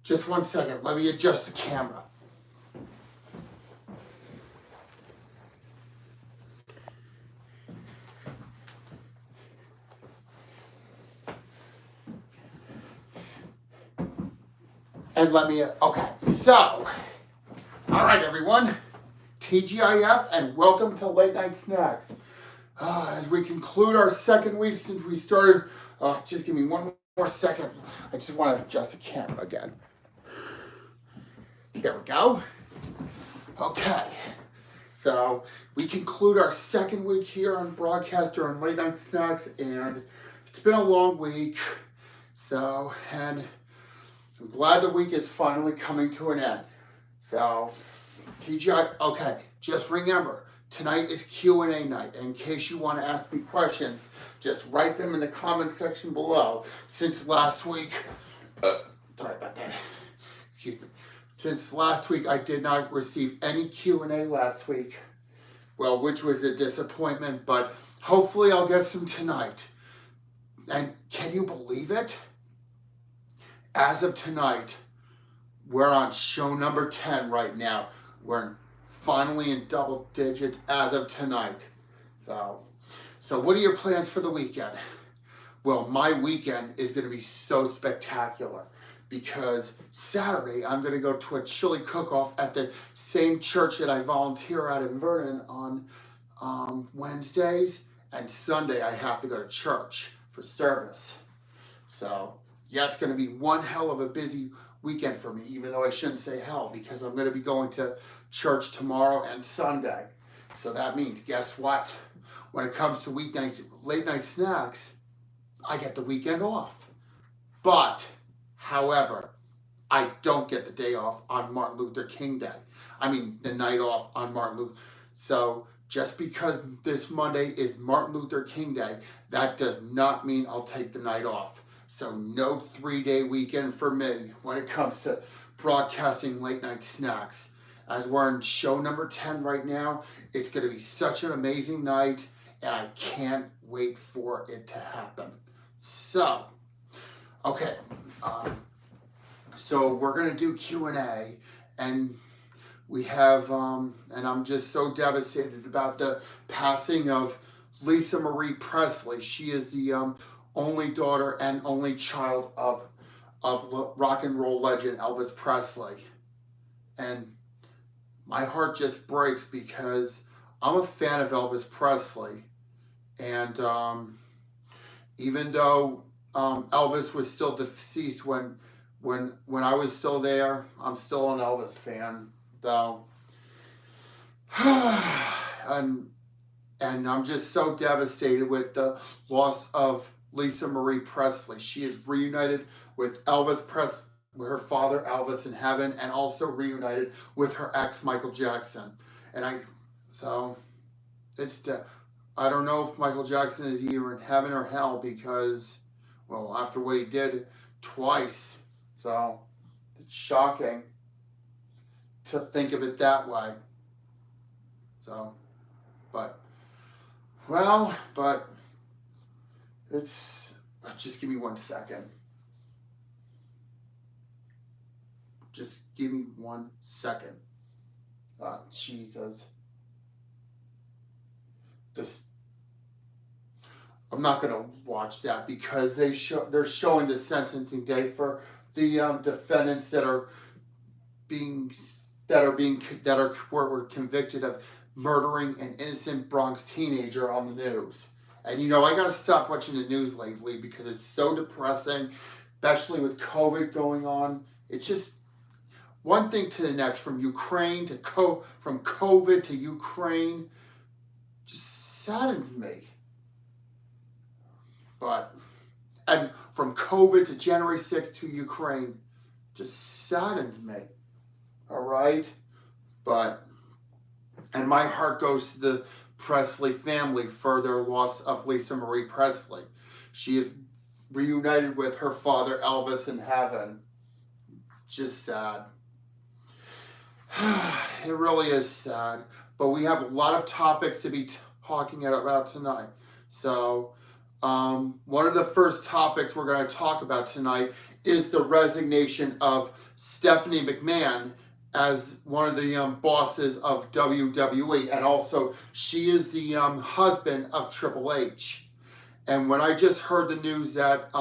Just one second. Let me adjust the camera. And let me, okay, so, all right, everyone, TGIF, and welcome to Late Night Snacks. As we conclude our second week since we started, just give me one more second. I just want to adjust the camera again. There we go. Okay, so we conclude our second week here on Broadcaster on Late Night Snacks, and it's been a long week, so, and I'm glad the week is finally coming to an end. So, TGI, okay, just remember, tonight is Q&A night. In case you want to ask me questions, just write them in the comment section below. Since last week, sorry about that, excuse me. Since last week, I did not receive any Q&A last week, well, which was a disappointment, but hopefully I'll get some tonight. And can you believe it? As of tonight, we're on show number 10 right now. We're finally in double digits as of tonight. So what are your plans for the weekend? Well, my weekend is going to be so spectacular because Saturday I'm going to go to a chili cook-off at the same church that I volunteer at in Vernon on Wednesdays, and Sunday I have to go to church for service. So yeah, it's going to be one hell of a busy weekend for me, even though I shouldn't say hell, because I'm going to be going to church tomorrow and Sunday. So that means, guess what? When it comes to weeknights, late night snacks, I get the weekend off. But, however, I don't get the day off on Martin Luther King Day. I mean, the night off on Martin Luther. So just because this Monday is Martin Luther King Day, that does not mean I'll take the night off. So no 3-day weekend for me when it comes to broadcasting late night snacks. As we're in show number 10 right now, it's going to be such an amazing night, and I can't wait for it to happen. So, okay, so we're going to do Q&A, and we have, and I'm just so devastated about the passing of Lisa Marie Presley. She is the only daughter and only child of rock and roll legend Elvis Presley. And my heart just breaks because I'm a fan of Elvis Presley. And even though Elvis was still deceased when I was still there, I'm still an Elvis fan, though. And I'm just so devastated with the loss of Lisa Marie Presley. She is reunited with Elvis Presley, with her father Elvis in heaven, and also reunited with her ex Michael Jackson. And I don't know if Michael Jackson is either in heaven or hell because, well, after what he did twice. So it's shocking to think of it that way. So, but it's, just give me 1 second. Just give me 1 second. Jesus. I'm not gonna watch that because they're showing the sentencing day for the defendants that were convicted of murdering an innocent Bronx teenager on the news. And I gotta stop watching the news lately because it's so depressing, especially with COVID going on. It's just one thing to the next, from Ukraine to from COVID to Ukraine, just saddens me. And from COVID to January 6th to Ukraine, just saddens me. All right? And my heart goes to the Presley family for their loss of Lisa Marie Presley. She is reunited with her father Elvis in heaven. Just sad. It really is sad. But we have a lot of topics to be talking about tonight. So one of the first topics we're going to talk about tonight is the resignation of Stephanie McMahon as one of the bosses of WWE, and also she is the husband of Triple H. And when I just heard the news that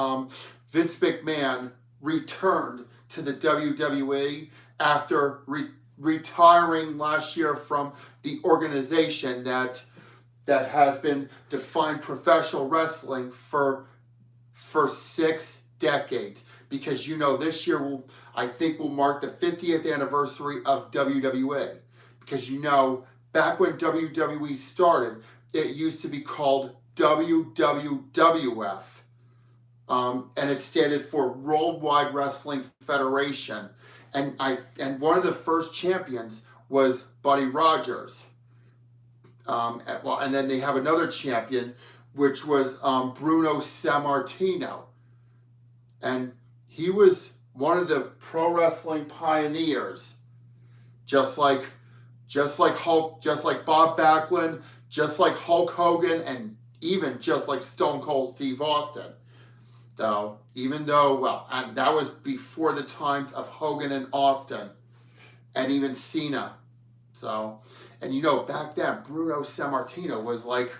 Vince McMahon returned to the WWE after retiring last year from the organization that has been defined professional wrestling for 6 decades, because this year I think will mark the 50th anniversary of WWE, because back when WWE started, it used to be called WWWF, and it standard for Worldwide Wrestling Federation, and one of the first champions was Buddy Rogers. And then they have another champion, which was Bruno Sammartino, and he was one of the pro wrestling pioneers, just like Bob Backlund, just like Hulk Hogan, and even just like Stone Cold Steve Austin. Though, and that was before the times of Hogan and Austin, and even Cena. So, and back then Bruno Sammartino was like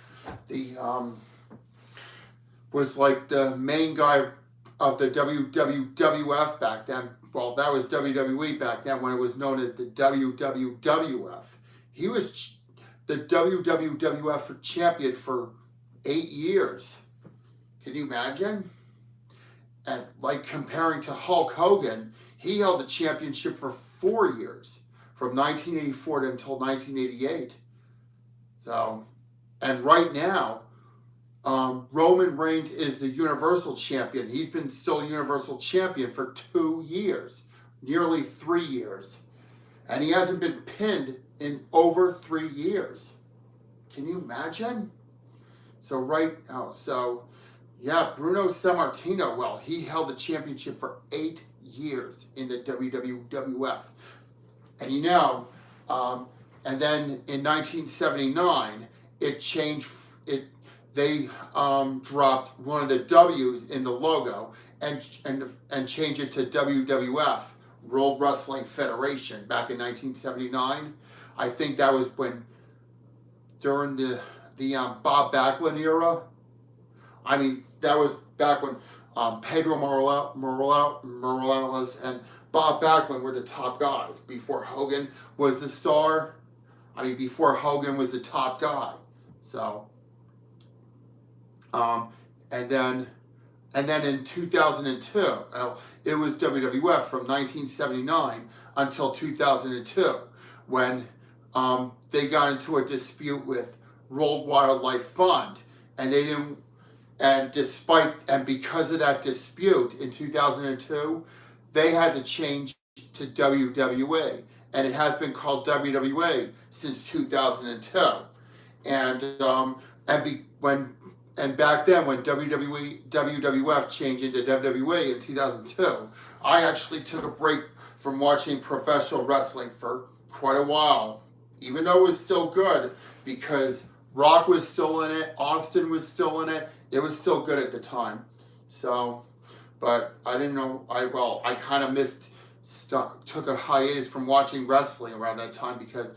the main guy of the WWF back then. Well, that was WWE back then when it was known as the WWWF. He was the WWF champion for 8 years. Can you imagine? And like comparing to Hulk Hogan, he held the championship for 4 years, from 1984 until 1988. So, and right now, Roman Reigns is the Universal Champion. He's been still Universal Champion for 2 years, nearly 3 years. And he hasn't been pinned in over 3 years. Can you imagine? Bruno Sammartino, he held the championship for 8 years in the WWF. And and then in 1979, it changed. They dropped one of the W's in the logo and changed it to WWF, World Wrestling Federation, back in 1979. I think that was during the Bob Backlund era. I mean, that was back when Pedro Morales and Bob Backlund were the top guys, before Hogan was the star. Before Hogan was the top guy. So, and then in 2002, it was WWF from 1979 until 2002, when they got into a dispute with World Wildlife Fund, and they didn't. And because of that dispute in 2002, they had to change to WWE, and it has been called WWE since 2002. And back then, when WWF changed into WWE in 2002, I actually took a break from watching professional wrestling for quite a while, even though it was still good, because Rock was still in it, Austin was still in it. It was still good at the time. So, but I didn't know. I kind of took a hiatus from watching wrestling around that time, because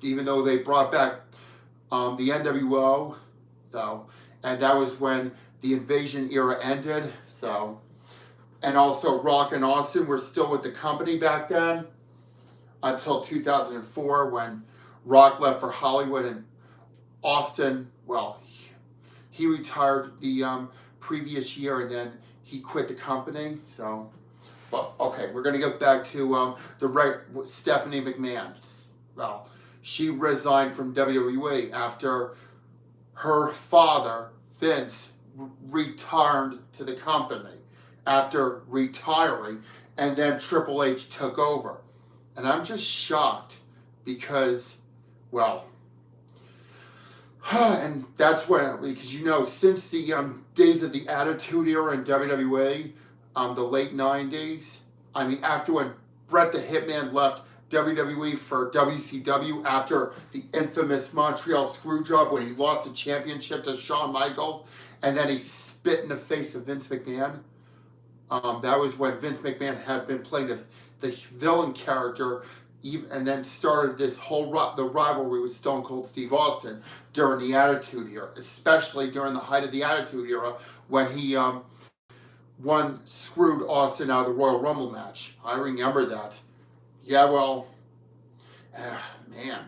even though they brought back the NWO, and that was when the Invasion era ended. So, and also Rock and Austin were still with the company back then until 2004, when Rock left for Hollywood, and Austin, he retired the previous year, and then he quit the company. So, but okay, we're gonna get back to Stephanie McMahon. Well, she resigned from WWE after her father Vince returned to the company after retiring, and then Triple H took over, and I'm just shocked because, and that's because since the days of the Attitude Era in WWE, the late 90s, after when Bret the Hitman left WWE for WCW after the infamous Montreal Screwjob, when he lost the championship to Shawn Michaels, and then he spit in the face of Vince McMahon. That was when Vince McMahon had been playing the villain character, and then started this whole the rivalry with Stone Cold Steve Austin during the Attitude Era, especially during the height of the Attitude Era when he screwed Austin out of the Royal Rumble match. I remember that. Yeah, well, man.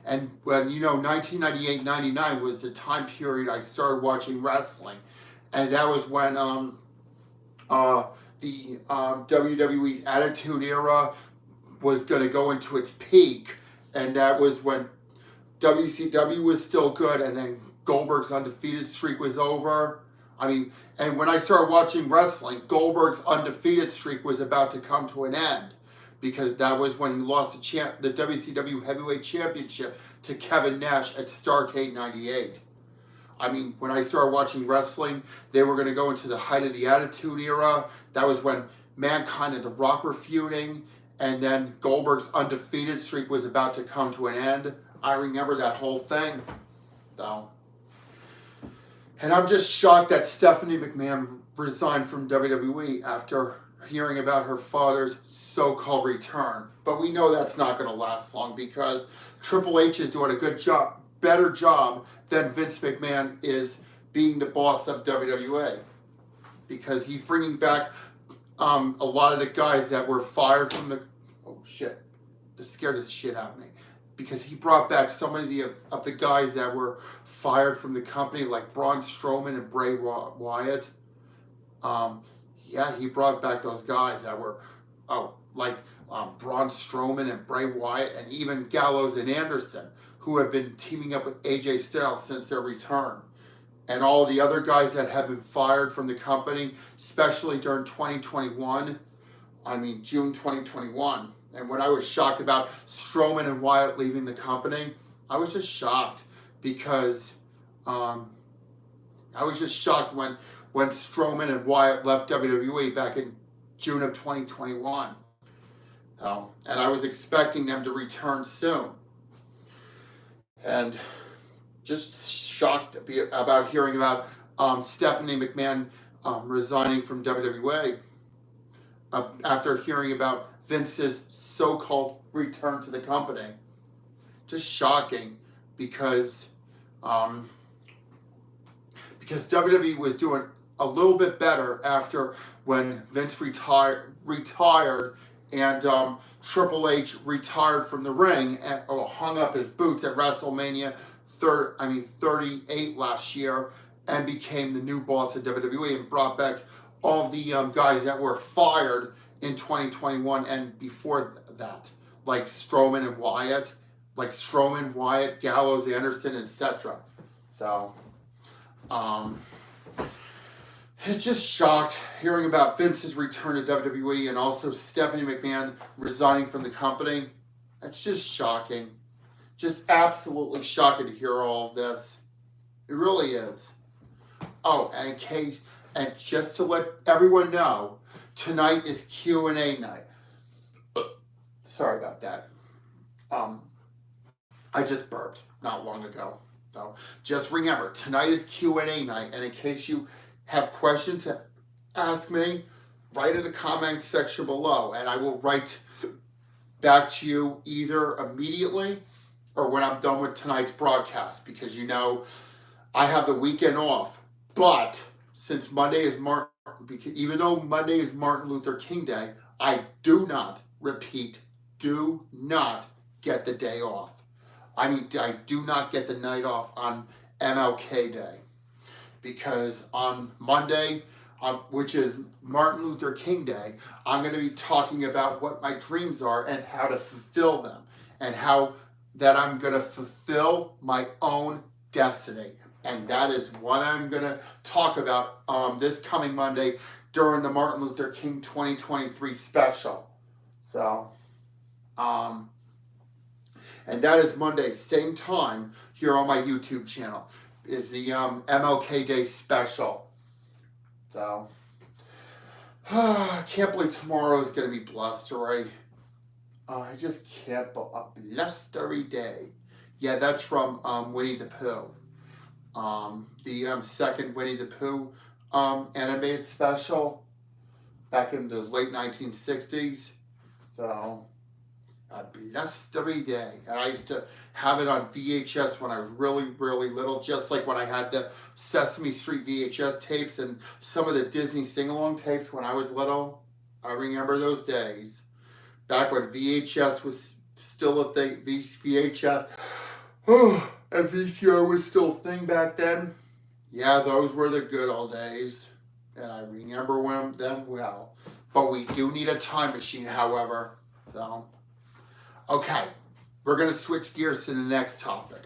And when 1998-99 was the time period I started watching wrestling, and that was when the WWE's Attitude Era was going to go into its peak, and that was when WCW was still good, and then Goldberg's undefeated streak was over. I mean, and when I started watching wrestling, Goldberg's undefeated streak was about to come to an end, because that was when he lost the WCW Heavyweight Championship to Kevin Nash at Starrcade '98. I mean, when I started watching wrestling, they were going to go into the height of the Attitude Era. That was when Mankind and The Rock were feuding, and then Goldberg's undefeated streak was about to come to an end. I remember that whole thing, though. And I'm just shocked that Stephanie McMahon resigned from WWE after hearing about her father's so-called return. But we know that's not going to last long, because Triple H is doing a good job, better job than Vince McMahon is being the boss of WWE, because he's bringing back a lot of the guys that were fired from the... Oh, shit. This scared the shit out of me. Because he brought back so many of the guys that were fired from the company, like Braun Strowman and Bray Wyatt. Yeah, he brought back those guys that were... Braun Strowman and Bray Wyatt, and even Gallows and Anderson, who have been teaming up with AJ Styles since their return. And all the other guys that have been fired from the company, especially during 2021, June 2021. And when I was shocked about Strowman and Wyatt leaving the company, I was just shocked, because I was just shocked when Strowman and Wyatt left WWE back in June of 2021. And I was expecting them to return soon. And just shocked about hearing about Stephanie McMahon resigning from WWE after hearing about Vince's so-called return to the company. Just shocking, because WWE was doing a little bit better after when Vince retired and Triple H retired from the ring and hung up his boots at WrestleMania 38 last year, and became the new boss of WWE, and brought back all the guys that were fired in 2021 and before that, like Strowman and Wyatt, Gallows, Anderson, etc. So, it's just shocked hearing about Vince's return to WWE, and also Stephanie McMahon resigning from the company. It's just shocking. Just absolutely shocking to hear all of this. It really is. Oh, and just to let everyone know, tonight is Q&A night. Sorry about that. I just burped not long ago. So just remember, tonight is Q&A night, and in case you have questions to ask me, write in the comments section below, and I will write back to you either immediately or when I'm done with tonight's broadcast, because I have the weekend off. But since Monday is even though Monday is Martin Luther King Day, I do not get the day off. I do not get the night off on MLK Day, because on Monday, which is Martin Luther King Day, I'm going to be talking about what my dreams are and how to fulfill them, and how that I'm going to fulfill my own destiny. And that is what I'm going to talk about this coming Monday during the Martin Luther King 2023 special. So, and that is Monday, same time, here on my YouTube channel, is the MLK Day special. So, I can't believe tomorrow is going to be blustery. I just can't believe a blustery day. Yeah, that's from Winnie the Pooh. The second Winnie the Pooh animated special. back in the late 1960s. So I blessed every day. And I used to have it on VHS when I was really, really little, just like when I had the Sesame Street VHS tapes and some of the Disney sing-along tapes when I was little. I remember those days. Back when VHS was still a thing, VHS, and VCR was still a thing back then. Yeah, those were the good old days. And I remember them well. But we do need a time machine, however. So, okay, we're going to switch gears to the next topic,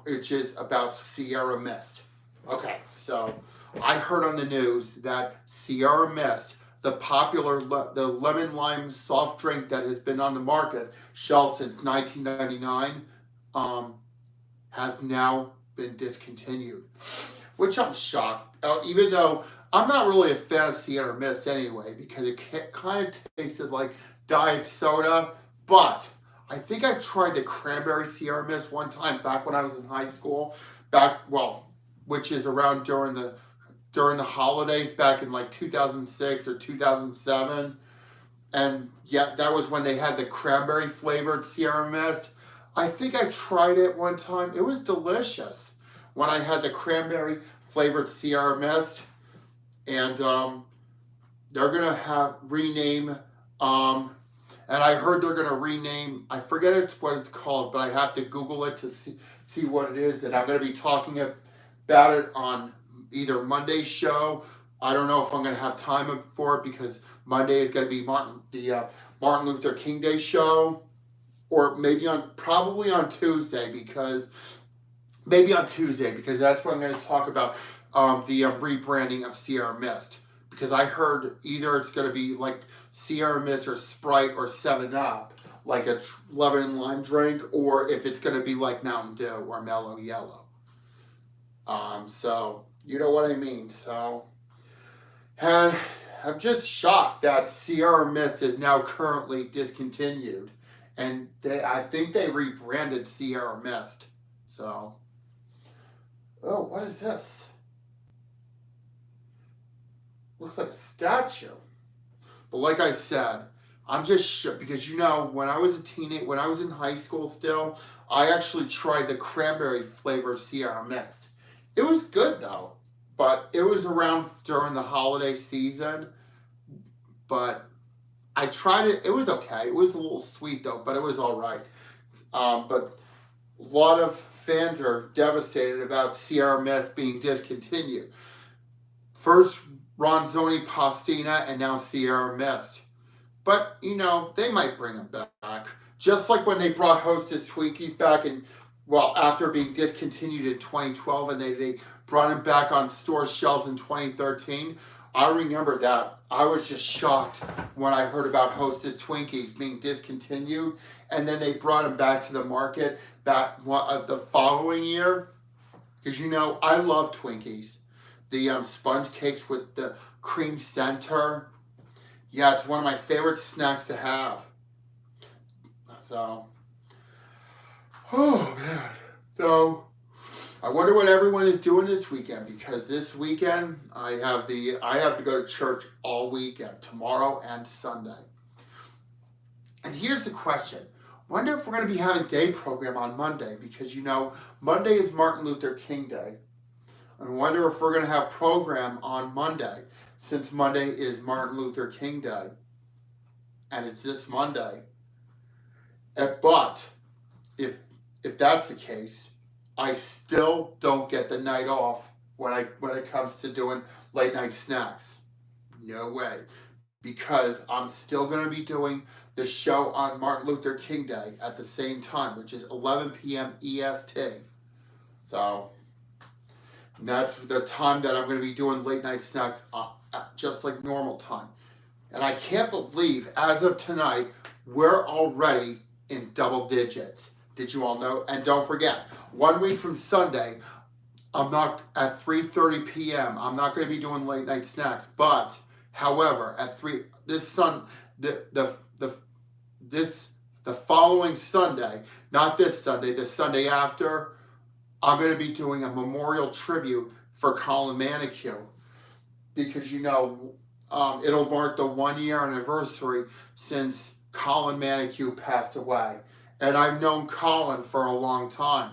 which is about Sierra Mist. Okay, so I heard on the news that Sierra Mist, the popular the lemon lime soft drink that has been on the market shelf since 1999, has now been discontinued, which I'm shocked. Even though I'm not really a fan of Sierra Mist anyway, because it kind of tasted like diet soda. But I think I tried the cranberry Sierra Mist one time back when I was in high school, which is around during the holidays back in like 2006 or 2007. And yeah, that was when they had the cranberry flavored Sierra Mist. I think I tried it one time. It was delicious when I had the cranberry flavored Sierra Mist. And they're going to rename, and I heard they're going to rename, I forget what it's called, but I have to Google it to see what it is. And I'm going to be talking about it on either Monday's show. I don't know if I'm going to have time for it because Monday is going to be Martin Luther King Day show, or probably on Tuesday because that's when I'm going to talk about the rebranding of Sierra Mist, because I heard either it's going to be like Sierra Mist or Sprite or 7-Up, like a lemon lime drink, or if it's going to be like Mountain Dew or Mellow Yellow. So you know what I mean. So, and I'm just shocked that Sierra Mist is now currently discontinued, and I think they rebranded Sierra Mist. So, oh, what is this? Looks like a statue. But like I said, I'm just shook because when I was when I was in high school still, I actually tried the cranberry flavored Sierra Mist. It was good though, but it was around during the holiday season. But I tried it. It was okay. It was a little sweet though, but it was all right. But a lot of fans are devastated about Sierra Mist being discontinued. First, Ronzoni Pastina, and now Sierra Mist. But, they might bring them back. Just like when they brought Hostess Twinkies back after being discontinued in 2012, and they brought them back on store shelves in 2013. I remember that. I was just shocked when I heard about Hostess Twinkies being discontinued, and then they brought them back to the market the following year. Because, I love Twinkies. The sponge cakes with the cream center. Yeah, it's one of my favorite snacks to have. So, oh man. So, I wonder what everyone is doing this weekend, because this weekend I have to go to church all weekend, tomorrow and Sunday. And here's the question. Wonder if we're going to be having day program on Monday, because Monday is Martin Luther King Day. I wonder if we're going to have program on Monday, since Monday is Martin Luther King Day, and it's this Monday. But if that's the case, I still don't get the night off when it comes to doing late night snacks. No way, because I'm still going to be doing the show on Martin Luther King Day at the same time, which is 11 p.m. EST. So. And that's the time that I'm going to be doing late night snacks, just like normal time. And I can't believe, as of tonight, we're already in double digits. Did you all know? And don't forget, 1 week from Sunday, I'm not at 3:30 p.m. I'm not going to be doing late night snacks. But, however, at the following Sunday, not this Sunday, the Sunday after, I'm going to be doing a memorial tribute for Colin Manicue, because it'll mark the 1 year anniversary since Colin Manicue passed away. And I've known Colin for a long time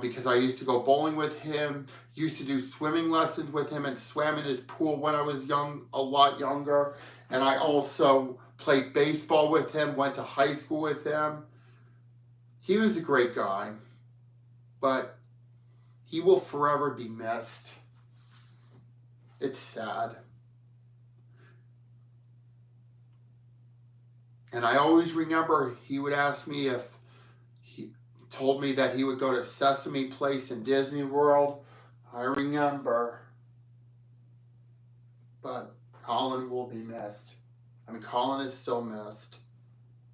because I used to go bowling with him, used to do swimming lessons with him, and swam in his pool when I was young, a lot younger. And I also played baseball with him, went to high school with him. He was a great guy, but he will forever be missed. It's sad. And I always remember he would ask me if he told me that he would go to Sesame Place in Disney World. I remember. But Colin will be missed. I mean, Colin is still missed.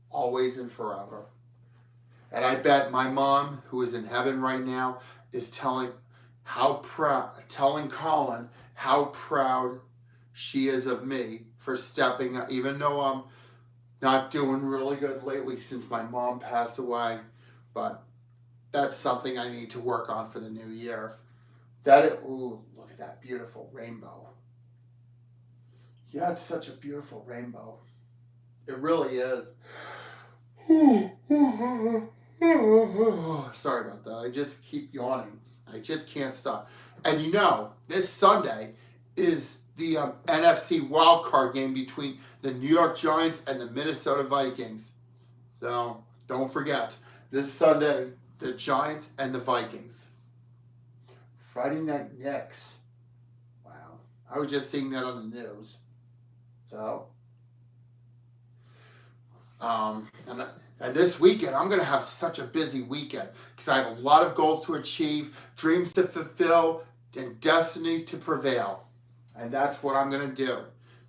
Always and forever. And I bet my mom, who is in heaven right now, is telling Colin how proud she is of me for stepping up, even though I'm not doing really good lately since my mom passed away. But that's something I need to work on for the new year. Ooh, look at that beautiful rainbow. Yeah, it's such a beautiful rainbow. It really is. Sorry about that. I just keep yawning. I just can't stop. And you know, this Sunday is the NFC wildcard game between the New York Giants and the Minnesota Vikings. So don't forget, this Sunday, the Giants and the Vikings. Friday Night Knicks. Wow. I was just seeing that on the news. So, and this weekend, I'm going to have such a busy weekend because I have a lot of goals to achieve, dreams to fulfill, and destinies to prevail. And that's what I'm going to do.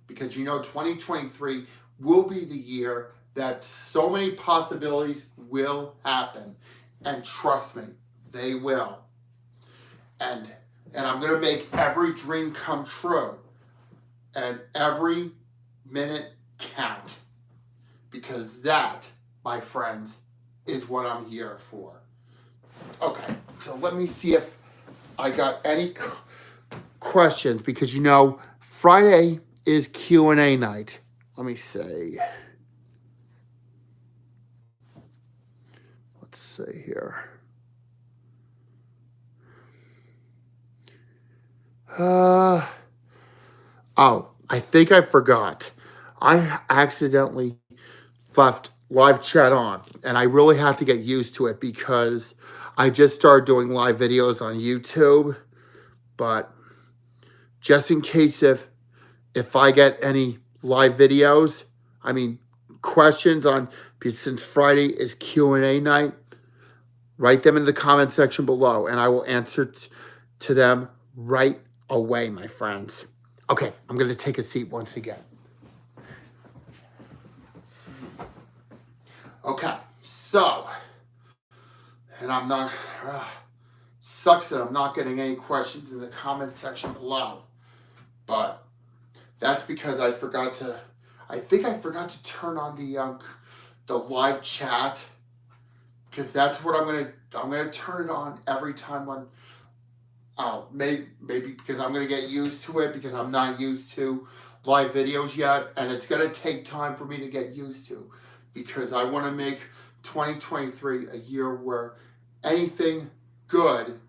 Because 2023 will be the year that so many possibilities will happen. And trust me, they will. And I'm going to make every dream come true. And every minute count. Because that, my friends, is what I'm here for. Okay, so let me see if I got any questions, because Friday is Q&A night. Let me see. Let's see here. I think I forgot. I accidentally left live chat on, and I really have to get used to it because I just started doing live videos on YouTube. But just in case if I get any live videos, questions since Friday is Q&A night, write them in the comment section below, and I will answer to them right away, my friends. Okay, I'm going to take a seat once again. Okay, so, and I'm not, sucks that I'm not getting any questions in the comment section below, but that's because I think I forgot to turn on the live chat, because that's what I'm gonna turn it on every time when, maybe because I'm gonna get used to it, because I'm not used to live videos yet, and it's gonna take time for me to get used to, because I want to make 2023 a year where anything good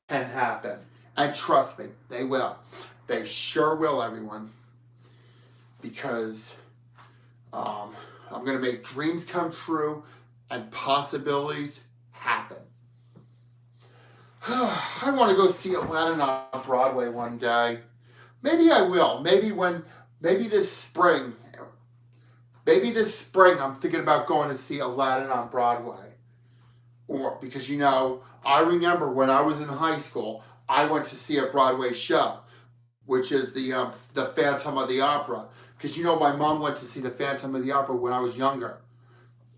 can happen. And trust me, they will. They sure will, everyone. Because I'm going to make dreams come true and possibilities happen. I want to go see Aladdin on Broadway one day. Maybe I will. Maybe this spring. Maybe this spring I'm thinking about going to see Aladdin on Broadway. Or because I remember when I was in high school, I went to see a Broadway show, which is the Phantom of the Opera. Because my mom went to see the Phantom of the Opera when I was younger.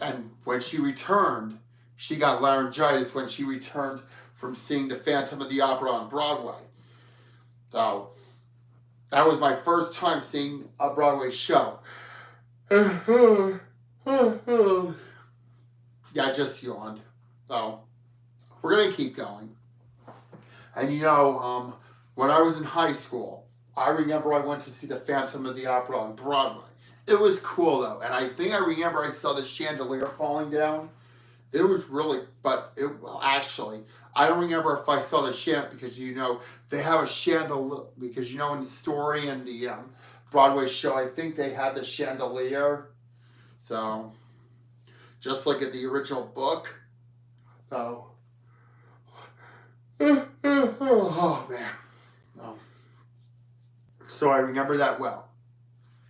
And when she returned, she got laryngitis when she returned from seeing the Phantom of the Opera on Broadway. So that was my first time seeing a Broadway show. Yeah, I just yawned. So we're gonna keep going. And when I was in high school, I remember I went to see the Phantom of the Opera on Broadway. It was cool though, and I think I remember I saw the chandelier falling down. It was really, but it well actually, I don't remember if I saw the because they have a chandelier because in the story and the Broadway show I think they had the chandelier, so just like in the original book. So, oh man, oh. So I remember that well.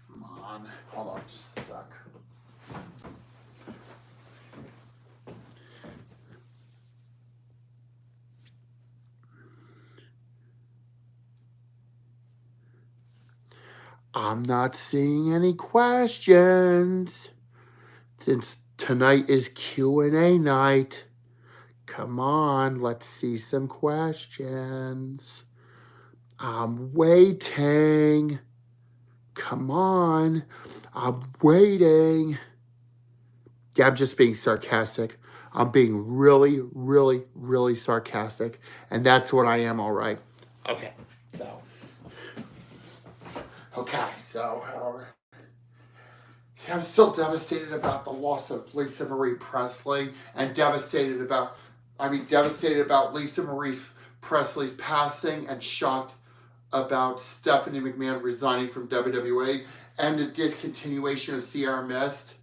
Come on, hold on, just a sec. I'm not seeing any questions. Since tonight is Q&A night, come on, let's see some questions. I'm waiting. Come on, I'm waiting. Yeah, I'm just being sarcastic. I'm being really, really, really sarcastic. And that's what I am, all right. Okay, so. Yeah, I'm still devastated about the loss of Lisa Marie Presley and devastated about Lisa Marie Presley's passing and shocked about Stephanie McMahon resigning from WWE and the discontinuation of Sierra Mist.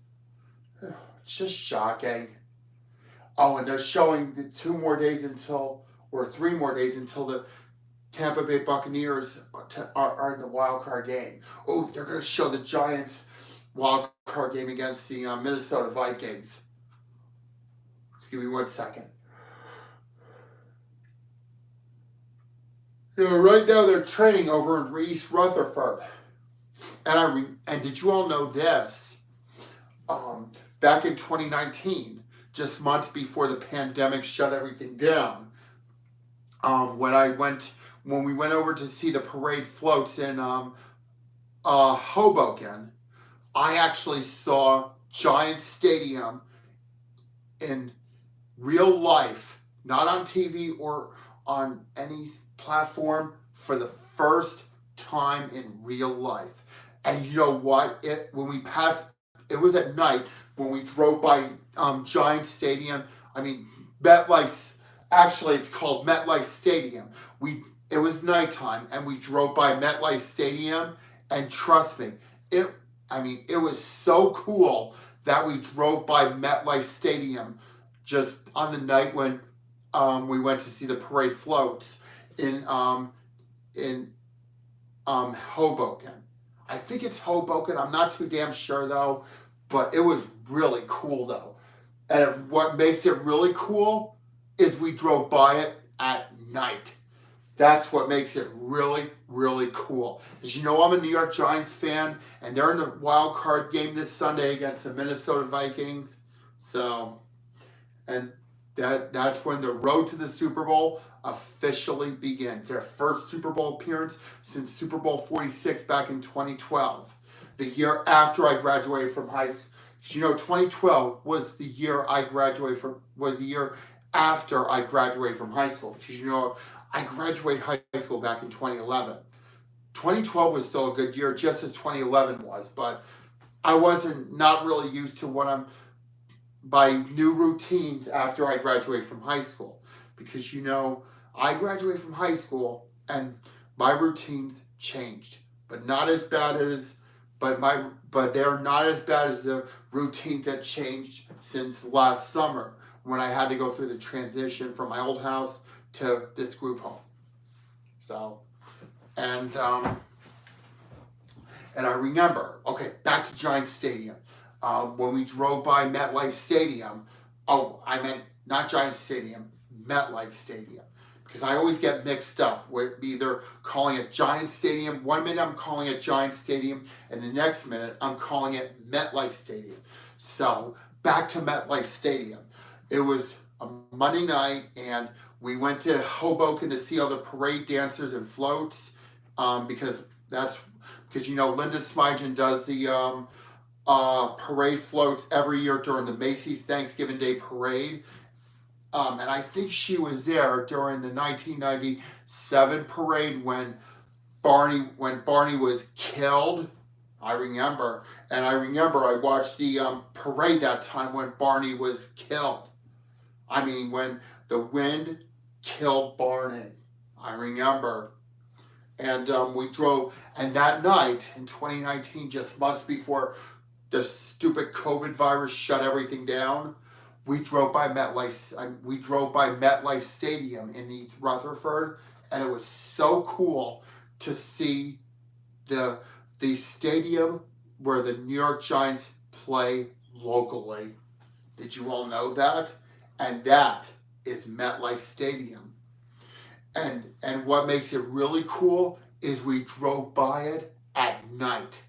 It's just shocking. Oh, and they're showing the 3 more days until the Tampa Bay Buccaneers are in the wild card game. Oh, they're going to show the Giants wild card game against the Minnesota Vikings. Give me 1 second. Right now they're training over in East Rutherford. And did you all know this? Back in 2019, just months before the pandemic shut everything down, when we went over to see the parade floats in Hoboken, I actually saw Giant Stadium in real life, not on TV or on any platform, for the first time in real life. And you know what? It was at night when we drove by Giant Stadium. MetLife. Actually, it's called MetLife Stadium. It was nighttime, and we drove by MetLife Stadium, and trust me, it was so cool that we drove by MetLife Stadium just on the night when we went to see the parade floats in Hoboken. I think it's Hoboken. I'm not too damn sure though, but it was really cool though. And what makes it really cool is we drove by it at night. That's what makes it really, really cool. As you know, I'm a New York Giants fan, and they're in the wild card game this Sunday against the Minnesota Vikings. So, and that's when the road to the Super Bowl officially begins. Their first Super Bowl appearance since Super Bowl 46 back in 2012, the year after I graduated from high school. 2012 was the year after I graduated from high school, because I graduated high school back in 2011. 2012 was still a good year, just as 2011 was, but I wasn't not really used to my new routines after I graduated from high school, because I graduated from high school and my routines changed, but they're not as bad as the routines that changed since last summer when I had to go through the transition from my old house to this group home. So, and I remember, back to Giant Stadium. When we drove by MetLife Stadium, I meant not Giant Stadium, MetLife Stadium. Because I always get mixed up with either calling it Giant Stadium. 1 minute I'm calling it Giant Stadium, and the next minute I'm calling it MetLife Stadium. So, back to MetLife Stadium. It was a Monday night, and we went to Hoboken to see all the parade dancers and floats, because Linda Smygen does the parade floats every year during the Macy's Thanksgiving Day Parade. And I think she was there during the 1997 parade when when Barney was killed. I remember, and I remember I watched the parade that time when Barney was killed. I mean, when the wind killed Barney. I remember. And we drove, and that night in 2019, just months before the stupid COVID virus shut everything down, we drove by MetLife Stadium in East Rutherford, and it was so cool to see the the stadium where the New York Giants play locally. Did you all know that? And that is MetLife Stadium. And what makes it really cool is we drove by it at night.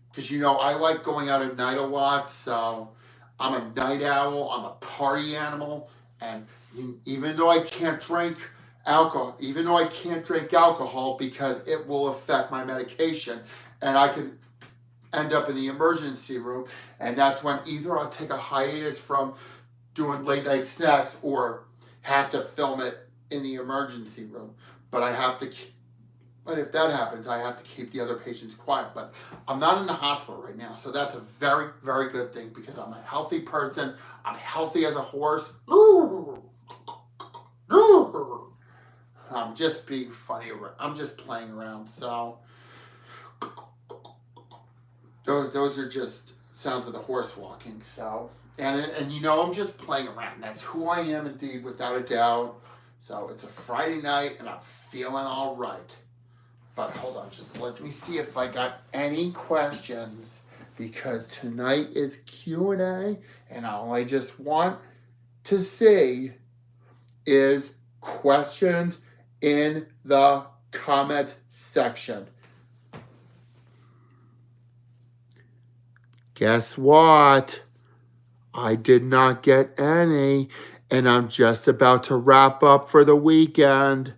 Because I like going out at night a lot, so I'm a night owl, I'm a party animal, and even though I can't drink alcohol because it will affect my medication, and I can end up in the emergency room, and that's when either I'll take a hiatus from doing late night snacks or have to film it in the emergency room. But if that happens, I have to keep the other patients quiet. But I'm not in the hospital right now, so that's a very, very good thing because I'm a healthy person. I'm healthy as a horse. I'm just being funny. I'm just playing around. So those are just sounds of the horse walking. So and I'm just playing around. That's who I am indeed, without a doubt. So it's a Friday night and I'm feeling all right. But hold on, just let me see if I got any questions, because tonight is Q&A, and all I just want to see is questions in the comment section. Guess what? I did not get any, and I'm just about to wrap up for the weekend.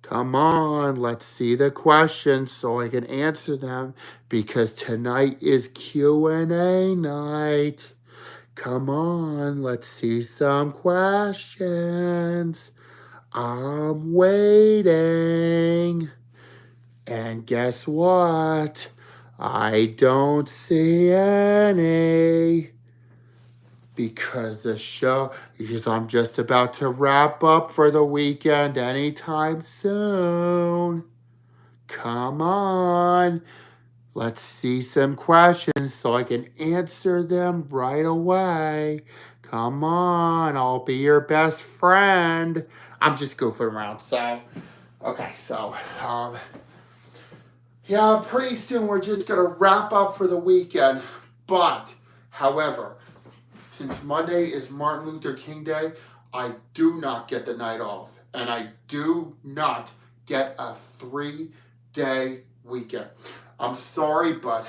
Come on, let's see the questions so I can answer them, because tonight is Q&A night. Come on, let's see some questions. I'm waiting. And guess what? I don't see any. Because I'm just about to wrap up for the weekend anytime soon. Come on. Let's see some questions so I can answer them right away. Come on, I'll be your best friend. I'm just goofing around. Yeah, pretty soon we're just going to wrap up for the weekend. But, however, since Monday is Martin Luther King Day, I do not get the night off. And I do not get a 3-day weekend. I'm sorry, but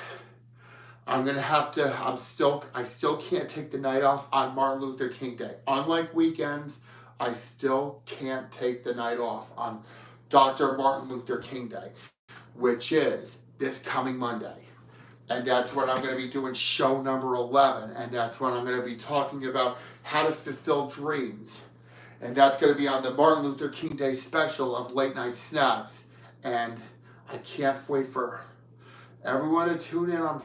I'm going to have to, I still can't take the night off on Martin Luther King Day. Unlike weekends, I still can't take the night off on Dr. Martin Luther King Day, which is this coming Monday. And that's when I'm going to be doing show number 11. And that's when I'm going to be talking about how to fulfill dreams. And that's going to be on the Martin Luther King Day special of Late Night Snacks. And I can't wait for everyone to tune in on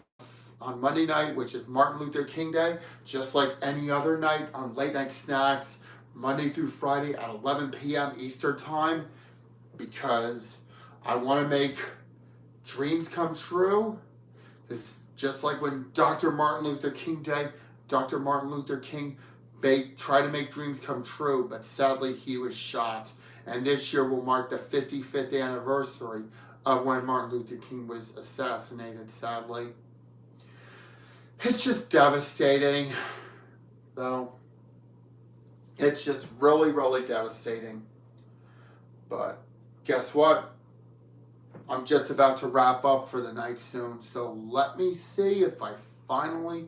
Monday night, which is Martin Luther King Day, just like any other night on Late Night Snacks, Monday through Friday at 11 p.m. Eastern Time, because I want to make dreams come true. It's just like when Dr. Martin Luther King Day, Dr. Martin Luther King tried to make dreams come true, but sadly he was shot. And this year will mark the 55th anniversary of when Martin Luther King was assassinated, sadly. It's just devastating, though. It's just really, really devastating. But guess what? I'm just about to wrap up for the night soon, so let me see if I finally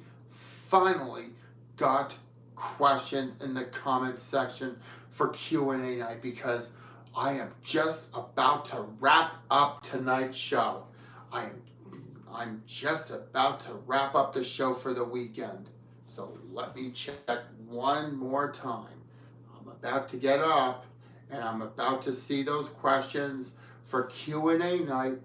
got questions in the comment section for Q&A night, because I am just about to wrap up tonight's show. I'm just about to wrap up the show for the weekend, so let me check one more time. I'm about to get up, and I'm about to see those questions for Q&A night.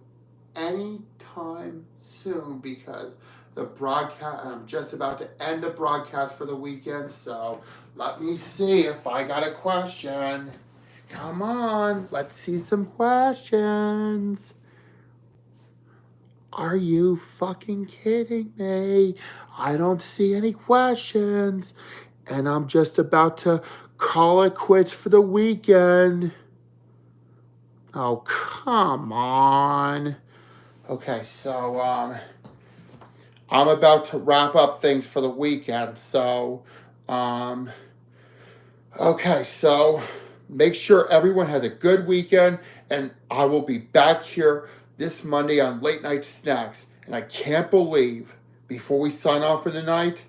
anytime soon because the broadcast, I'm just about to end the broadcast for the weekend, so let me see if I got a question. Come on, let's see some questions. Are you fucking kidding me? I don't see any questions. And I'm just about to call it quits for the weekend. Oh, come on. Okay, so I'm about to wrap up things for the weekend. So okay, so make sure everyone has a good weekend, and I will be back here this Monday on Late Night Snacks. And I can't believe, before we sign off for the night,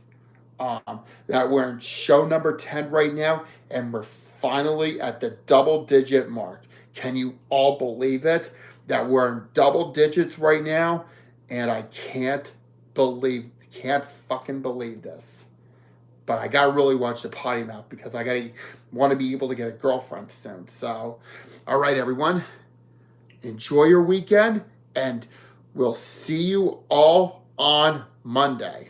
that we're in show number 10 right now, and we're finally at the double digit mark. Can you all believe it? That we're in double digits right now, and I can't fucking believe this. But I gotta really watch the potty mouth because I want to be able to get a girlfriend soon. So, all right, everyone, enjoy your weekend, and we'll see you all on Monday.